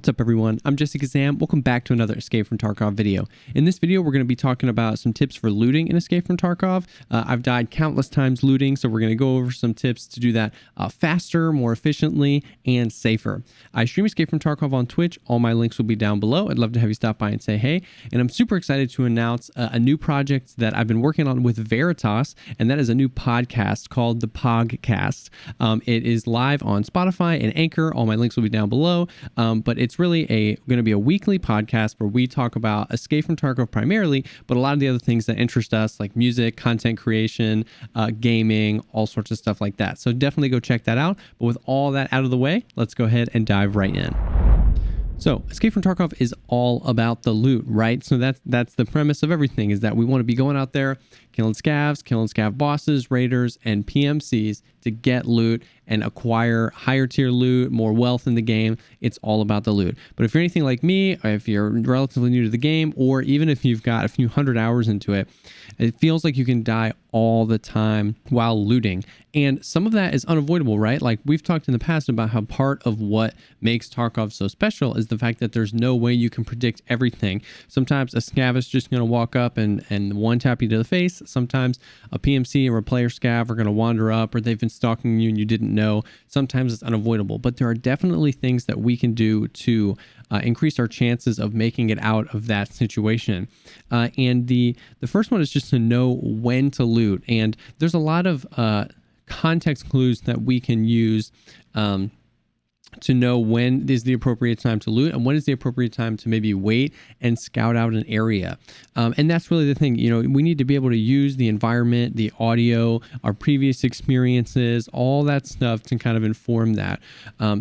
What's up everyone, I'm Jessekazam. Welcome back to another Escape from Tarkov video. In this video, we're going to be talking about some tips for looting in Escape from Tarkov. I've died countless times looting, so we're going to go over some tips to do that faster, more efficiently, and safer. I stream Escape from Tarkov on Twitch. All my links will be down below. I'd love to have you stop by and say hey. And I'm super excited to announce a new project that I've been working on with Veritas, and that is a new podcast called The Pogcast. It is live on Spotify and Anchor. All my links will be down below, but it's really going to be a weekly podcast where we talk about Escape from Tarkov primarily, but a lot of the other things that interest us, like music, content creation, gaming, all sorts of stuff like that. So definitely go check that out. But with all that out of the way, let's go ahead and dive right in. So Escape from Tarkov is all about the loot, right? So that's the premise of everything, is that we want to be going out there, killing scavs, killing scav bosses, raiders, and PMCs to get loot and acquire higher tier loot, more wealth in the game. It's all about the loot. But if you're anything like me, or if you're relatively new to the game, or even if you've got a few hundred hours into it, it feels like you can die all the time while looting. And some of that is unavoidable, right? Like we've talked in the past about how part of what makes Tarkov so special is the fact that there's no way you can predict everything. Sometimes a scav is just going to walk up and one tap you to the face. Sometimes a PMC or a player scav are going to wander up, or they've been stalking you and you didn't know. Sometimes it's unavoidable, but there are definitely things that we can do to increase our chances of making it out of that situation. And the first one is just to know when to loot. And there's a lot of context clues that we can use to know when is the appropriate time to loot and when is the appropriate time to maybe wait and scout out an area. And that's really the thing. You know, we need to be able to use the environment, the audio, our previous experiences, all that stuff to kind of inform that.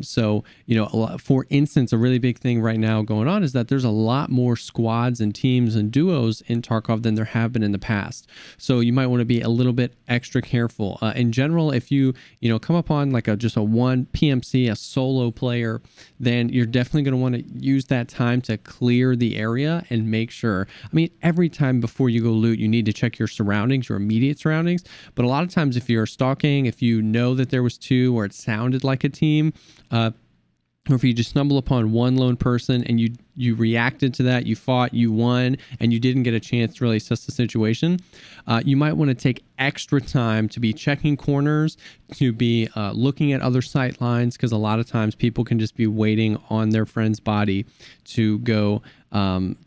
So, you know, for instance, a really big thing right now going on is that there's a lot more squads and teams and duos in Tarkov than there have been in the past. So you might want to be a little bit extra careful. In general, if you come upon like just a one PMC, a solo player, then you're definitely going to want to use that time to clear the area and make sure. I mean, every time before you go loot, you need to check your surroundings, your immediate surroundings. But a lot of times if you're stalking, if you know that there was two or it sounded like a team, or if you just stumble upon one lone person and you reacted to that, you fought, you won, and you didn't get a chance to really assess the situation, you might want to take extra time to be checking corners, to be looking at other sight lines, because a lot of times people can just be waiting on their friend's body to go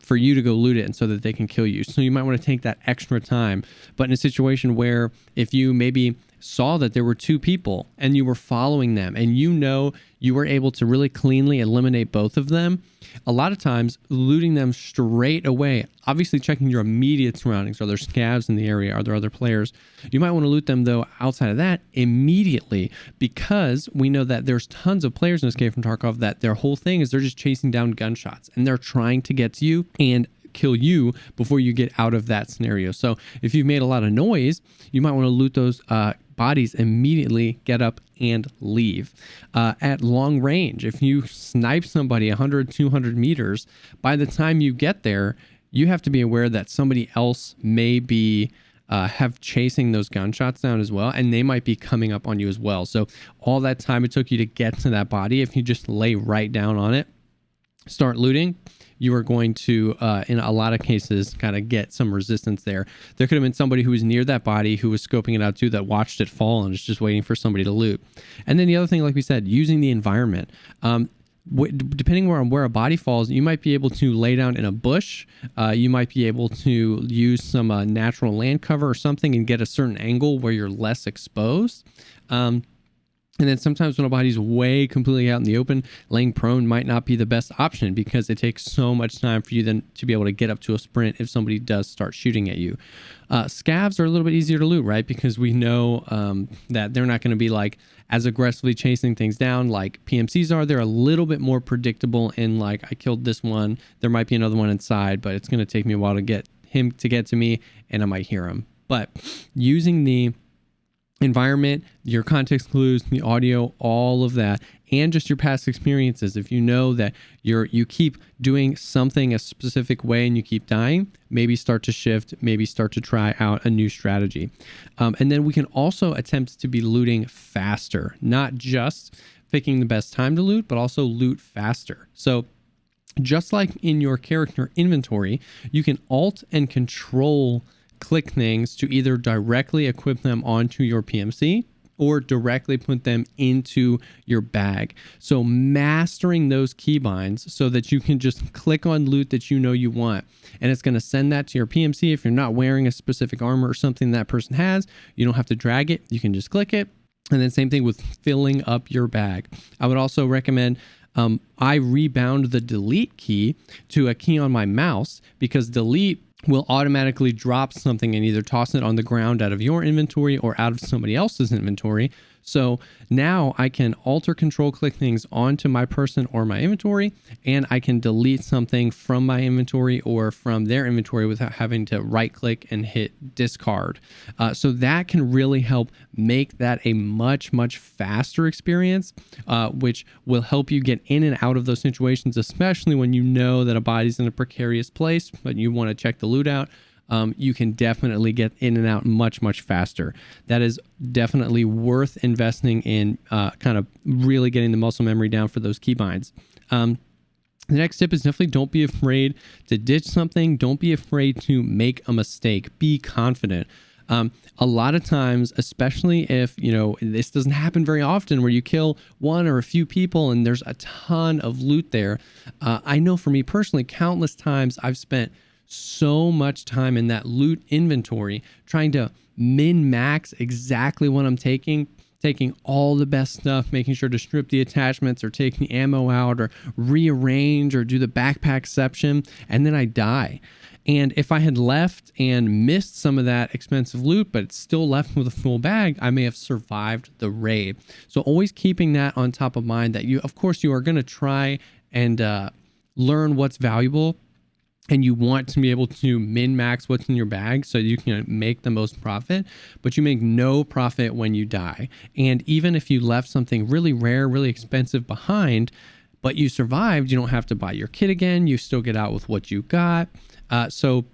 for you to go loot it, and so that they can kill you. So you might want to take that extra time. But in a situation where if you maybe saw that there were two people and you were following them and you were able to really cleanly eliminate both of them, a lot of times looting them straight away, obviously checking your immediate surroundings. Are there scavs in the area? Are there other players? You might want to loot them though outside of that immediately, because we know that there's tons of players in Escape from Tarkov that their whole thing is they're just chasing down gunshots and they're trying to get to you and kill you before you get out of that scenario. So if you've made a lot of noise, you might want to loot those bodies immediately, get up and leave. At long range, if you snipe somebody 100, 200 meters, by the time you get there, you have to be aware that somebody else may be have chasing those gunshots down as well, and they might be coming up on you as well. So all that time it took you to get to that body, if you just lay right down on it, start looting, you are going to, in a lot of cases, kind of get some resistance there. There could have been somebody who was near that body who was scoping it out too, that watched it fall and is just waiting for somebody to loot. And then the other thing, like we said, using the environment. Depending on where a body falls, you might be able to lay down in a bush. You might be able to use some natural land cover or something and get a certain angle where you're less exposed. And then sometimes when a body's way completely out in the open, laying prone might not be the best option, because it takes so much time for you then to be able to get up to a sprint if somebody does start shooting at you. Scavs are a little bit easier to loot, right? Because we know that they're not going to be like as aggressively chasing things down like PMCs are. They're a little bit more predictable in like, I killed this one, there might be another one inside, but it's going to take me a while to get him to get to me, and I might hear him. But using the environment, your context clues, the audio, all of that, and just your past experiences. If you know that you keep doing something a specific way and you keep dying, maybe start to shift, maybe start to try out a new strategy. And then we can also attempt to be looting faster, not just picking the best time to loot, but also loot faster. So Just like in your character inventory, you can Alt and Control click things to either directly equip them onto your PMC or directly put them into your bag. So mastering those keybinds so that you can just click on loot that you know you want, and it's going to send that to your PMC. If you're not wearing a specific armor or something that person has, you don't have to drag it. You can just click it. And then same thing with filling up your bag. I would also recommend I rebound the delete key to a key on my mouse, because delete will automatically drop something and either toss it on the ground out of your inventory or out of somebody else's inventory. So now I can Alt or Control click things onto my person or my inventory, and I can delete something from my inventory or from their inventory without having to right click and hit discard. So that can really help make that a much, much faster experience, which will help you get in and out of those situations, especially when you know that a body's in a precarious place, but you want to check the loot out. You can definitely get in and out much, much faster. That is definitely worth investing in, kind of really getting the muscle memory down for those keybinds. The next tip is definitely don't be afraid to ditch something. Don't be afraid to make a mistake. Be confident. A lot of times, especially if, this doesn't happen very often, where you kill one or a few people and there's a ton of loot there. I know for me personally, countless times I've spent so much time in that loot inventory trying to min-max exactly what I'm taking all the best stuff, making sure to strip the attachments or take the ammo out or rearrange or do the backpackception, and then I die. And if I had left and missed some of that expensive loot, but still left with a full bag, I may have survived the raid. So always keeping that on top of mind, that you are going to try and learn what's valuable, and you want to be able to min-max what's in your bag so you can make the most profit, but you make no profit when you die. And even if you left something really rare, really expensive behind, but you survived, you don't have to buy your kit again. You still get out with what you got. So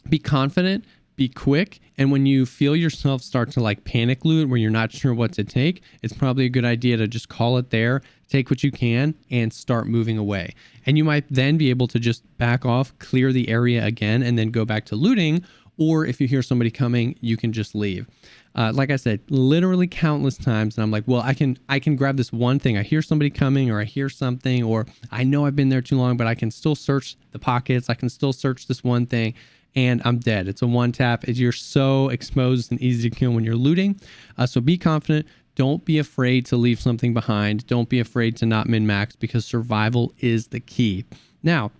be confident, be quick. And when you feel yourself start to panic loot where you're not sure what to take, it's probably a good idea to just call it there, take what you can, and start moving away. And you might then be able to just back off, clear the area again, and then go back to looting. Or if you hear somebody coming, you can just leave. Like I said, literally countless times, and I'm like, well, I can grab this one thing. I hear somebody coming, or I hear something, or I know I've been there too long, but I can still search the pockets. I can still search this one thing, and I'm dead. It's a one tap. You're so exposed and easy to kill when you're looting. So be confident. Don't be afraid to leave something behind. Don't be afraid to not min-max, because survival is the key. Now,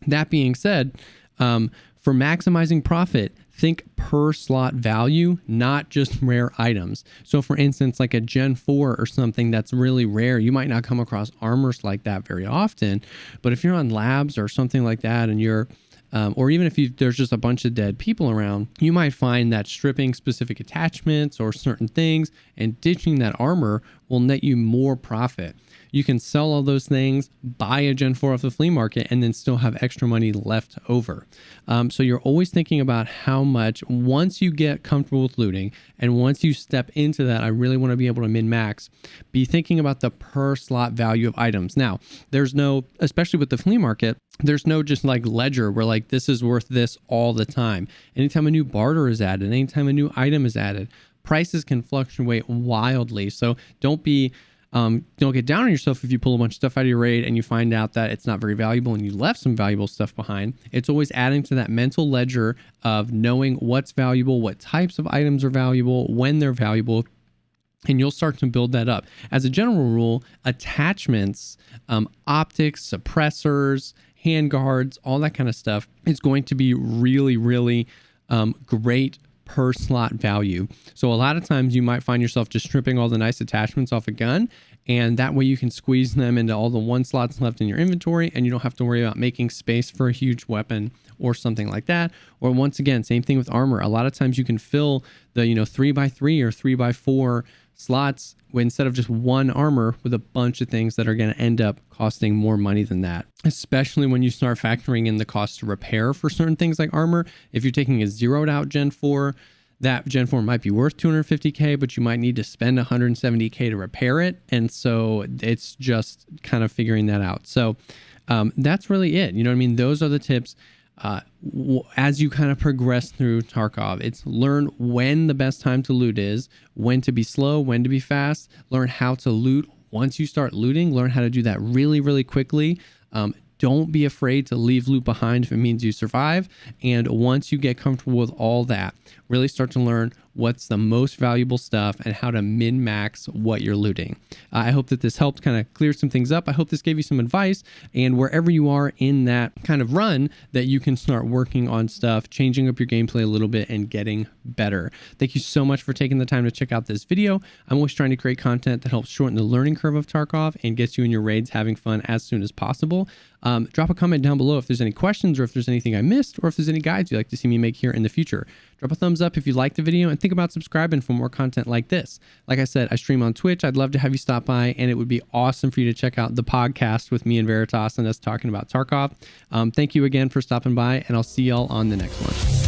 that being said, for maximizing profit, think per slot value, not just rare items. So for instance, like a Gen 4 or something that's really rare, you might not come across armors like that very often. But if you're on labs or something like that, and you're or even if there's just a bunch of dead people around, you might find that stripping specific attachments or certain things and ditching that armor will net you more profit. You can sell all those things, buy a Gen 4 off the flea market, and then still have extra money left over. So you're always thinking about how much, once you get comfortable with looting, and once you step into that, I really want to be able to min-max, be thinking about the per slot value of items. Now, there's no, especially with the flea market, there's no just ledger where this is worth this all the time. Anytime a new barter is added, anytime a new item is added, prices can fluctuate wildly. So don't get down on yourself if you pull a bunch of stuff out of your raid and you find out that it's not very valuable and you left some valuable stuff behind. It's always adding to that mental ledger of knowing what's valuable, what types of items are valuable, when they're valuable, and you'll start to build that up. As a general rule, attachments, optics, suppressors, handguards, all that kind of stuff is going to be really, really great per slot value. So a lot of times you might find yourself just stripping all the nice attachments off a gun, and that way you can squeeze them into all the one slots left in your inventory, and you don't have to worry about making space for a huge weapon or something like that. Or once again, same thing with armor. A lot of times you can fill the 3x3 or 3x4 slots instead of just one armor with a bunch of things that are going to end up costing more money than that, especially when you start factoring in the cost to repair for certain things like armor. If you're taking a zeroed out Gen 4, that Gen 4 might be worth 250K, but you might need to spend 170K to repair it. And so it's just kind of figuring that out. So That's really it. You know what I mean? Those are the tips. As you kind of progress through Tarkov, it's learn when the best time to loot is, when to be slow, when to be fast, learn how to loot. Once you start looting, learn how to do that really, really quickly. Don't be afraid to leave loot behind if it means you survive. And once you get comfortable with all that, really start to learn what's the most valuable stuff and how to min-max what you're looting. I hope that this helped kind of clear some things up. I hope this gave you some advice, and wherever you are in that kind of run, that you can start working on stuff, changing up your gameplay a little bit and getting better. Thank you so much for taking the time to check out this video. I'm always trying to create content that helps shorten the learning curve of Tarkov and gets you in your raids having fun as soon as possible. Drop a comment down below if there's any questions or if there's anything I missed or if there's any guides you'd like to see me make here in the future. Drop a thumbs up if you liked the video and think about subscribing for more content like this. Like I said, I stream on Twitch. I'd love to have you stop by, and it would be awesome for you to check out the podcast with me and Veritas and us talking about Tarkov. Thank you again for stopping by, and I'll see y'all on the next one.